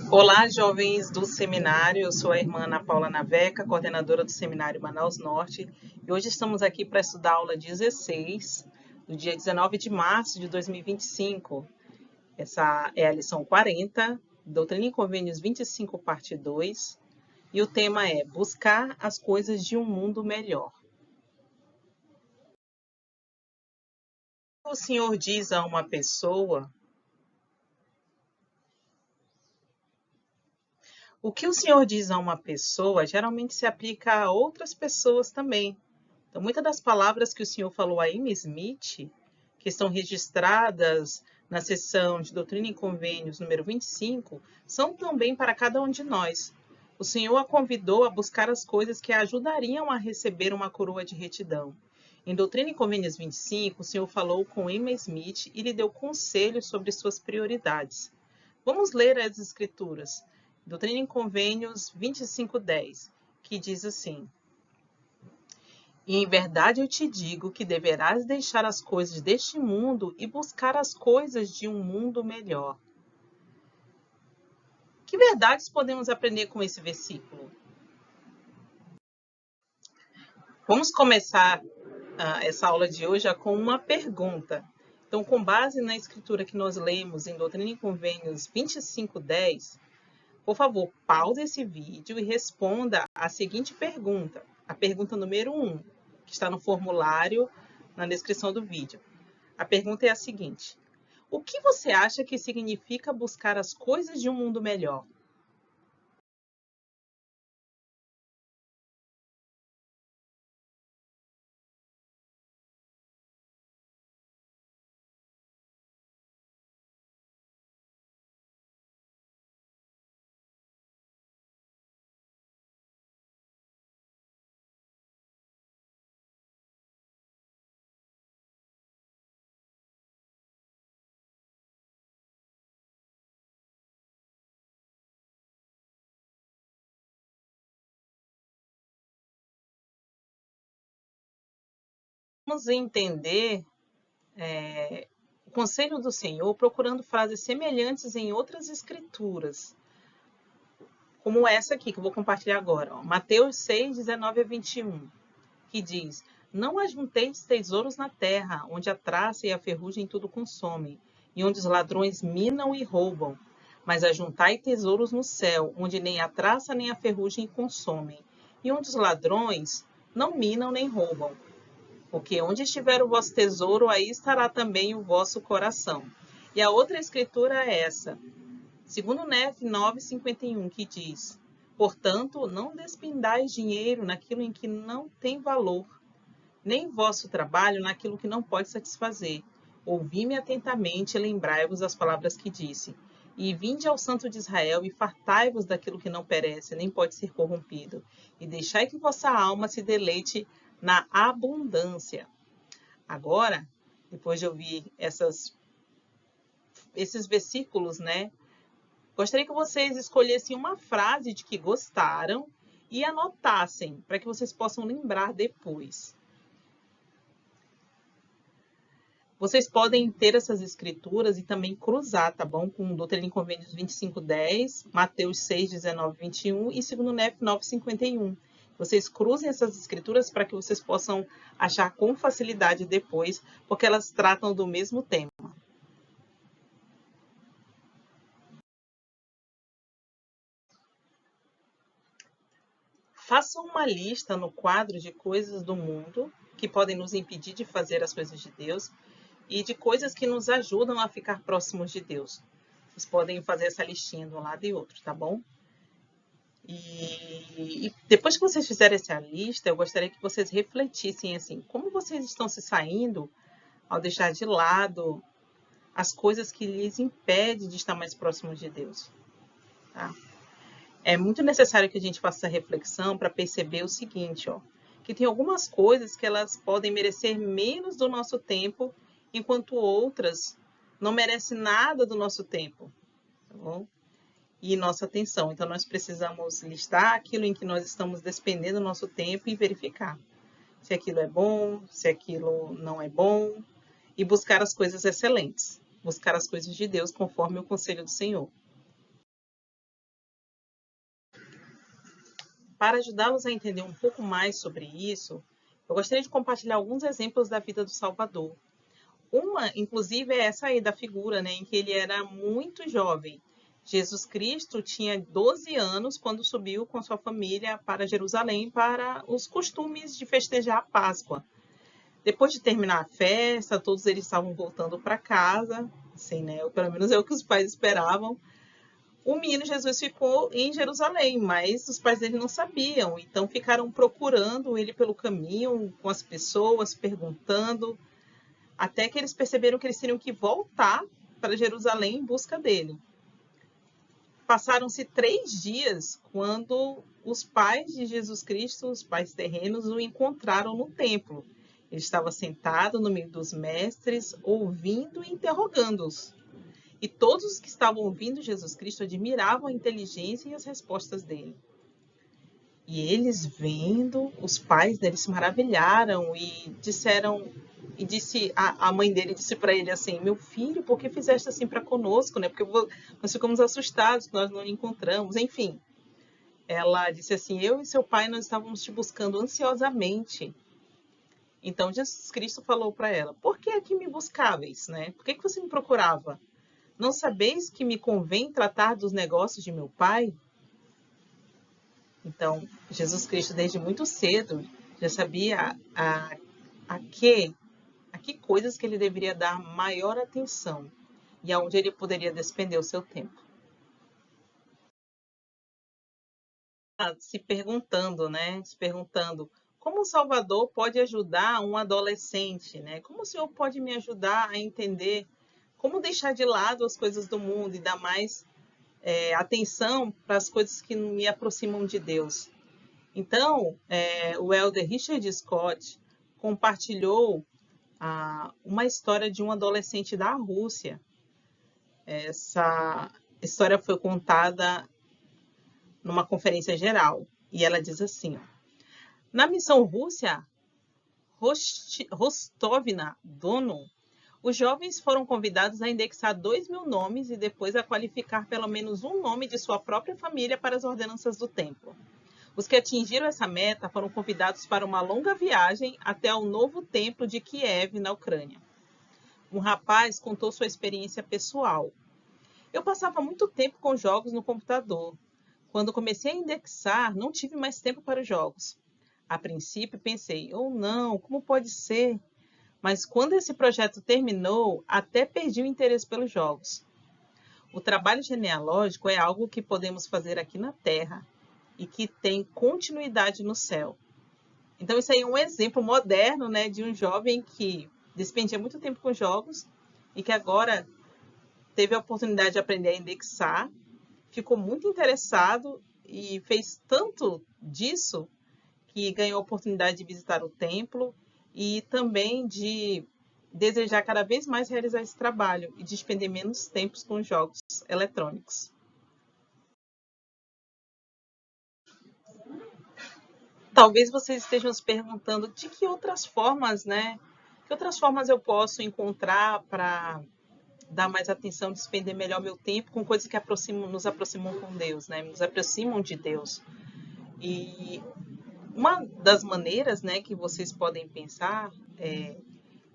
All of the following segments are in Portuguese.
Olá, jovens do seminário. Eu sou a irmã Ana Paula Naveca, coordenadora do Seminário Manaus Norte, e hoje estamos aqui para estudar a aula 16, do dia 19 de março de 2025. Essa é a lição 40, Doutrina e Convênios 25, parte 2, e o tema é Buscar as coisas de um mundo melhor. O Senhor diz a uma pessoa. O que o Senhor diz a uma pessoa geralmente se aplica a outras pessoas também. Então, muitas das palavras que o Senhor falou a Amy Smith, que estão registradas na seção de Doutrina e Convênios número 25, são também para cada um de nós. O Senhor a convidou a buscar as coisas que a ajudariam a receber uma coroa de retidão. Em Doutrina e Convênios 25, o Senhor falou com Amy Smith e lhe deu conselhos sobre suas prioridades. Vamos ler as Escrituras. Doutrina e Convênios 25:10, que diz assim: E em verdade eu te digo que deverás deixar as coisas deste mundo e buscar as coisas de um mundo melhor. Que verdades podemos aprender com esse versículo? Vamos começar essa aula de hoje com uma pergunta. Então, com base na escritura que nós lemos em Doutrina e Convênios 25:10, por favor, pause esse vídeo e responda a seguinte pergunta. A pergunta número 1, que está no formulário na descrição do vídeo. A pergunta é a seguinte: o que você acha que significa buscar as coisas de um mundo melhor? Vamos entender o conselho do Senhor procurando frases semelhantes em outras escrituras, como essa aqui que eu vou compartilhar agora. Mateus 6:19-21, que diz: Não ajunteis tesouros na terra, onde a traça e a ferrugem tudo consomem, e onde os ladrões minam e roubam. Mas ajuntai tesouros no céu, onde nem a traça nem a ferrugem consomem, e onde os ladrões não minam nem roubam. Porque onde estiver o vosso tesouro, aí estará também o vosso coração. E a outra escritura é essa, segundo Nef 9:51, que diz: Portanto, não despendais dinheiro naquilo em que não tem valor, nem vosso trabalho naquilo que não pode satisfazer. Ouvi-me atentamente e lembrai-vos das palavras que disse. E vinde ao Santo de Israel e fartai-vos daquilo que não perece, nem pode ser corrompido. E deixai que vossa alma se deleite na abundância. Agora, depois de ouvir esses versículos, né? Gostaria que vocês escolhessem uma frase de que gostaram e anotassem, para que vocês possam lembrar depois. Vocês podem ter essas escrituras e também cruzar, tá bom? Com Doutrina e Convênios 25:10, Mateus 6:19-21 e 2 Nef 9:51. Vocês cruzem essas escrituras para que vocês possam achar com facilidade depois, porque elas tratam do mesmo tema. Faça uma lista no quadro de coisas do mundo que podem nos impedir de fazer as coisas de Deus e de coisas que nos ajudam a ficar próximos de Deus. Vocês podem fazer essa listinha de um lado e outro, tá bom? E depois que vocês fizerem essa lista, eu gostaria que vocês refletissem assim, como vocês estão se saindo ao deixar de lado as coisas que lhes impedem de estar mais próximos de Deus, tá? É muito necessário que a gente faça essa reflexão para perceber o seguinte, ó, que tem algumas coisas que elas podem merecer menos do nosso tempo, enquanto outras não merecem nada do nosso tempo, tá bom? E nossa atenção. Então, nós precisamos listar aquilo em que nós estamos despendendo o nosso tempo e verificar se aquilo é bom, se aquilo não é bom, e buscar as coisas excelentes, buscar as coisas de Deus conforme o conselho do Senhor. para ajudá-los a entender um pouco mais sobre isso, eu gostaria de compartilhar alguns exemplos da vida do Salvador. Uma, inclusive, é essa aí da figura, né, em que ele era muito jovem. Jesus Cristo tinha 12 anos quando subiu com sua família para Jerusalém para os costumes de festejar a Páscoa. Depois de terminar a festa, todos eles estavam voltando para casa, assim, né? Pelo menos é o que os pais esperavam. O menino Jesus ficou em Jerusalém, mas os pais dele não sabiam, então ficaram procurando ele pelo caminho, com as pessoas, perguntando, até que eles perceberam que eles teriam que voltar para Jerusalém em busca dele. Passaram-se 3 dias quando os pais de Jesus Cristo, os pais terrenos, o encontraram no templo. Ele estava sentado no meio dos mestres, ouvindo e interrogando-os. E todos os que estavam ouvindo Jesus Cristo admiravam a inteligência e as respostas dele. E eles vendo, os pais dele se maravilharam e disseram, a mãe dele disse para ele assim: meu filho, por que fizeste assim para conosco, né? Porque nós ficamos assustados que nós não o encontramos. Enfim, ela disse assim: eu e seu pai nós estávamos te buscando ansiosamente. Então Jesus Cristo falou para ela: por que aqui me buscáveis, né? Por que você me procurava? Não sabeis que me convém tratar dos negócios de meu pai? Então, Jesus Cristo, desde muito cedo, já sabia a que coisas que ele deveria dar maior atenção e aonde ele poderia despender o seu tempo. Se perguntando, né? Se perguntando como o Salvador pode ajudar um adolescente, né? Como o Senhor pode me ajudar a entender como deixar de lado as coisas do mundo e dar mais atenção para as coisas que me aproximam de Deus. Então, o elder Richard Scott compartilhou uma história de um adolescente da Rússia. Essa história foi contada numa conferência geral e ela diz assim: na missão Rússia Rostovna-Doну, os jovens foram convidados a indexar 2.000 nomes e depois a qualificar pelo menos um nome de sua própria família para as ordenanças do templo. Os que atingiram essa meta foram convidados para uma longa viagem até o novo templo de Kiev, na Ucrânia. Um rapaz contou sua experiência pessoal. Eu passava muito tempo com jogos no computador. Quando comecei a indexar, não tive mais tempo para os jogos. A princípio pensei, não, como pode ser? Mas quando esse projeto terminou, até perdi o interesse pelos jogos. O trabalho genealógico é algo que podemos fazer aqui na Terra e que tem continuidade no céu. Então, isso aí é um exemplo moderno, né, de um jovem que despendia muito tempo com jogos e que agora teve a oportunidade de aprender a indexar, ficou muito interessado e fez tanto disso que ganhou a oportunidade de visitar o templo e também de desejar cada vez mais realizar esse trabalho e despender menos tempo com jogos eletrônicos. Talvez vocês estejam se perguntando de que outras formas, né? Que outras formas eu posso encontrar para dar mais atenção, despender melhor meu tempo com coisas que nos aproximam com Deus, né? Nos aproximam de Deus. E uma das maneiras, né, que vocês podem pensar,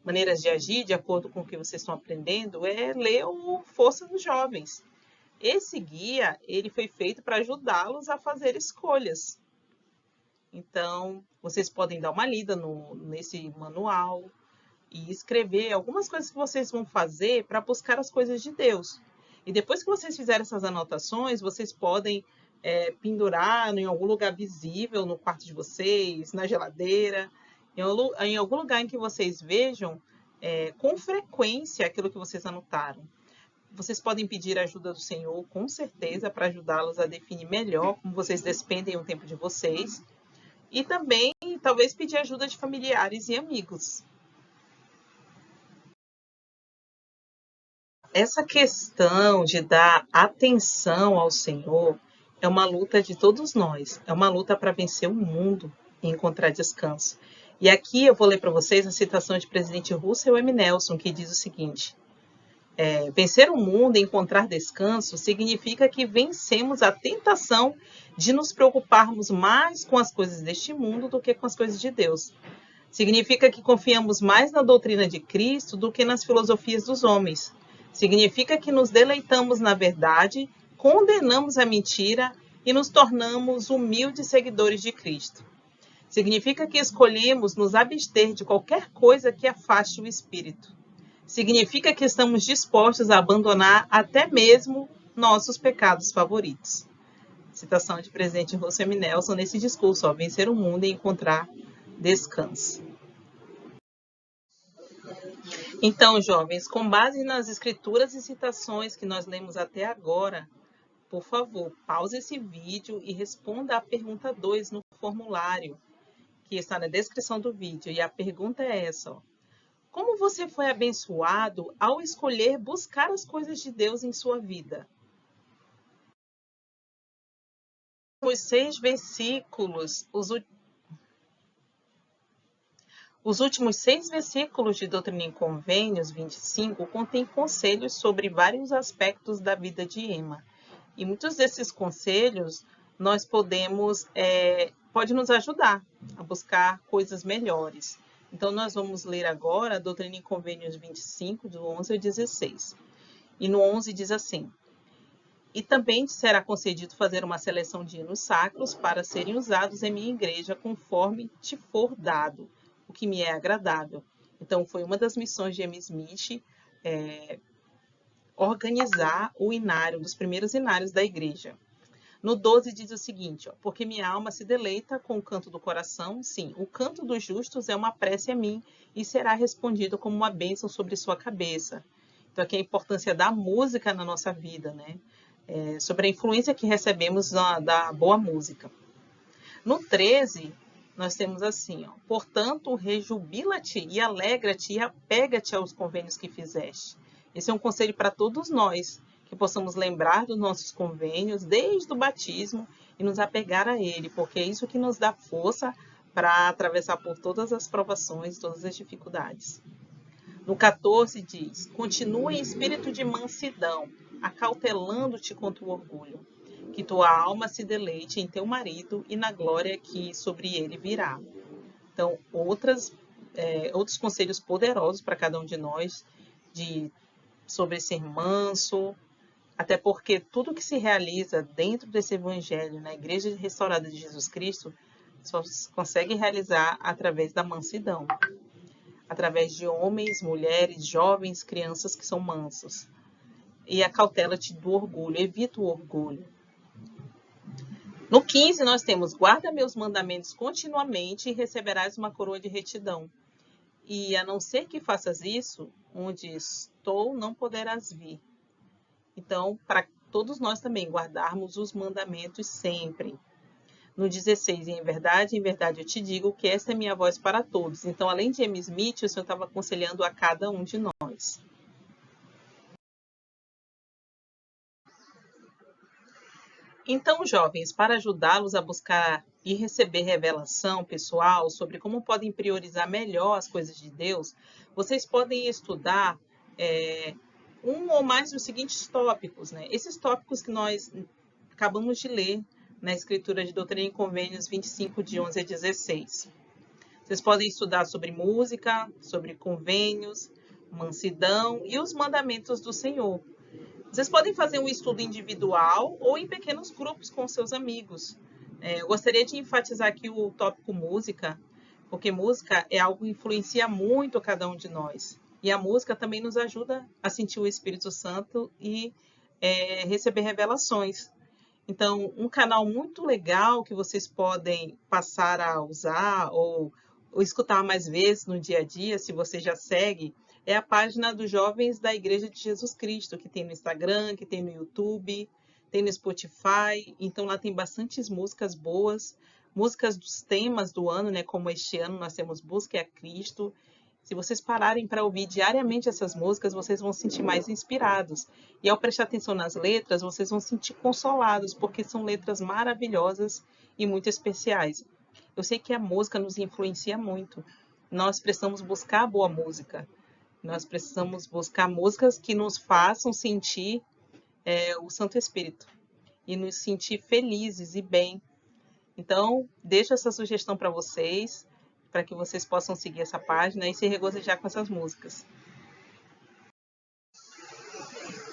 maneiras de agir de acordo com o que vocês estão aprendendo, é ler o Força dos Jovens. Esse guia, ele foi feito para ajudá-los a fazer escolhas. Então, vocês podem dar uma lida nesse manual e escrever algumas coisas que vocês vão fazer para buscar as coisas de Deus. E depois que vocês fizerem essas anotações, vocês podem pendurar em algum lugar visível no quarto de vocês, na geladeira, em algum lugar em que vocês vejam com frequência aquilo que vocês anotaram. Vocês podem pedir a ajuda do Senhor, com certeza, para ajudá-los a definir melhor como vocês despendem o tempo de vocês. E também, talvez, pedir ajuda de familiares e amigos. Essa questão de dar atenção ao Senhor é uma luta de todos nós. É uma luta para vencer o mundo e encontrar descanso. E aqui eu vou ler para vocês a citação de presidente Russell M. Nelson, que diz o seguinte: vencer o mundo e encontrar descanso significa que vencemos a tentação de nos preocuparmos mais com as coisas deste mundo do que com as coisas de Deus. Significa que confiamos mais na doutrina de Cristo do que nas filosofias dos homens. Significa que nos deleitamos na verdade, condenamos a mentira e nos tornamos humildes seguidores de Cristo. Significa que escolhemos nos abster de qualquer coisa que afaste o espírito. Significa que estamos dispostos a abandonar até mesmo nossos pecados favoritos. Citação de presidente Russell M. Nelson nesse discurso, vencer o mundo e encontrar descanso. Então, jovens, com base nas escrituras e citações que nós lemos até agora, por favor, pause esse vídeo e responda a pergunta 2 no formulário, que está na descrição do vídeo. E a pergunta é essa, ó. Como você foi abençoado ao escolher buscar as coisas de Deus em sua vida? Os 6 versículos, os últimos 6 versículos de Doutrina e Convênios 25 contêm conselhos sobre vários aspectos da vida de Emma. E muitos desses conselhos nós pode nos ajudar a buscar coisas melhores. Então, nós vamos ler agora a Doutrina e Convênios 25, do 11 ao 16. E no 11 diz assim: E também te será concedido fazer uma seleção de hinos sacros para serem usados em minha igreja conforme te for dado, o que me é agradável. Então, foi uma das missões de Emma Smith organizar o hinário, dos primeiros hinários da igreja. No 12 diz o seguinte, ó, porque minha alma se deleita com o canto do coração, sim, o canto dos justos é uma prece a mim e será respondido como uma bênção sobre sua cabeça. Então, aqui a importância da música na nossa vida, né? Sobre a influência que recebemos da boa música. No 13, nós temos assim, ó, portanto, rejubila-te e alegra-te e apega-te aos convênios que fizeste. Esse é um conselho para todos nós, que possamos lembrar dos nossos convênios desde o batismo e nos apegar a ele, porque é isso que nos dá força para atravessar por todas as provações, todas as dificuldades. No 14 diz, continua em espírito de mansidão, acautelando-te contra o orgulho, que tua alma se deleite em teu marido e na glória que sobre ele virá. Então, outros conselhos poderosos para cada um de nós, sobre ser manso, até porque tudo que se realiza dentro desse evangelho, na Igreja Restaurada de Jesus Cristo, só se consegue realizar através da mansidão. Através de homens, mulheres, jovens, crianças que são mansos. E acautela-te do orgulho, evita o orgulho. No 15 nós temos, guarda meus mandamentos continuamente e receberás uma coroa de retidão. E a não ser que faças isso, onde estou não poderás vir. Então, para todos nós também guardarmos os mandamentos sempre. No 16, em verdade eu te digo que esta é minha voz para todos. Então, além de Emma Smith, o Senhor estava aconselhando a cada um de nós. Então, jovens, para ajudá-los a buscar e receber revelação pessoal sobre como podem priorizar melhor as coisas de Deus, vocês podem estudar um ou mais dos seguintes tópicos, né? Esses tópicos que nós acabamos de ler na Escritura de Doutrina e Convênios 25, de 11 a 16. Vocês podem estudar sobre música, sobre convênios, mansidão e os mandamentos do Senhor. Vocês podem fazer um estudo individual ou em pequenos grupos com seus amigos. Eu gostaria de enfatizar aqui o tópico música, porque música é algo que influencia muito cada um de nós. E a música também nos ajuda a sentir o Espírito Santo e receber revelações. Então, um canal muito legal que vocês podem passar a usar ou escutar mais vezes no dia a dia, se você já segue, é a página dos Jovens da Igreja de Jesus Cristo, que tem no Instagram, que tem no YouTube, tem no Spotify. Então, lá tem bastantes músicas boas, músicas dos temas do ano, né? Como este ano nós temos Busque a Cristo. Se vocês pararem para ouvir diariamente essas músicas, vocês vão se sentir mais inspirados. E ao prestar atenção nas letras, vocês vão se sentir consolados, porque são letras maravilhosas e muito especiais. Eu sei que a música nos influencia muito. Nós precisamos buscar a boa música. Nós precisamos buscar músicas que nos façam sentir o Santo Espírito e nos sentir felizes e bem. Então, deixo essa sugestão para que vocês possam seguir essa página e se regozijar com essas músicas.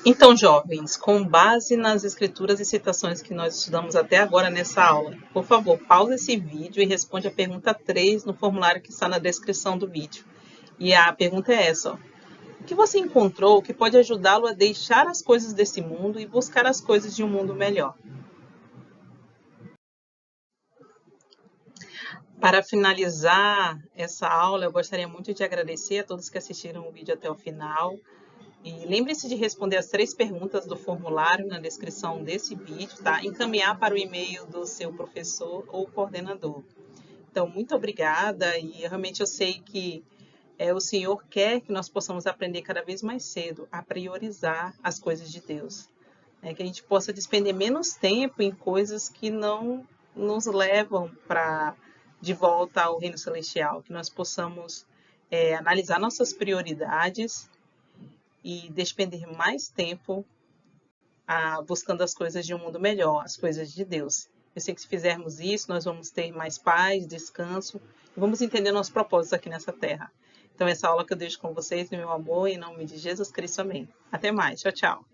Então, jovens, com base nas escrituras e citações que nós estudamos até agora nessa aula, por favor, pause esse vídeo e responde a pergunta 3 no formulário que está na descrição do vídeo. E a pergunta é essa, ó. O que você encontrou que pode ajudá-lo a deixar as coisas desse mundo e buscar as coisas de um mundo melhor? Para finalizar essa aula, eu gostaria muito de agradecer a todos que assistiram o vídeo até o final. E lembre-se de responder as 3 perguntas do formulário na descrição desse vídeo, tá? Encaminhar para o e-mail do seu professor ou coordenador. Então, muito obrigada e realmente eu sei que o Senhor quer que nós possamos aprender cada vez mais cedo a priorizar as coisas de Deus. Que a gente possa despender menos tempo em coisas que não nos levam de volta ao reino celestial, que nós possamos analisar nossas prioridades e despender mais tempo buscando as coisas de um mundo melhor, as coisas de Deus. Eu sei que se fizermos isso, nós vamos ter mais paz, descanso e vamos entender nosso propósito aqui nessa terra. Então, essa aula que eu deixo com vocês, no meu amor, em nome de Jesus Cristo, amém. Até mais, tchau, tchau.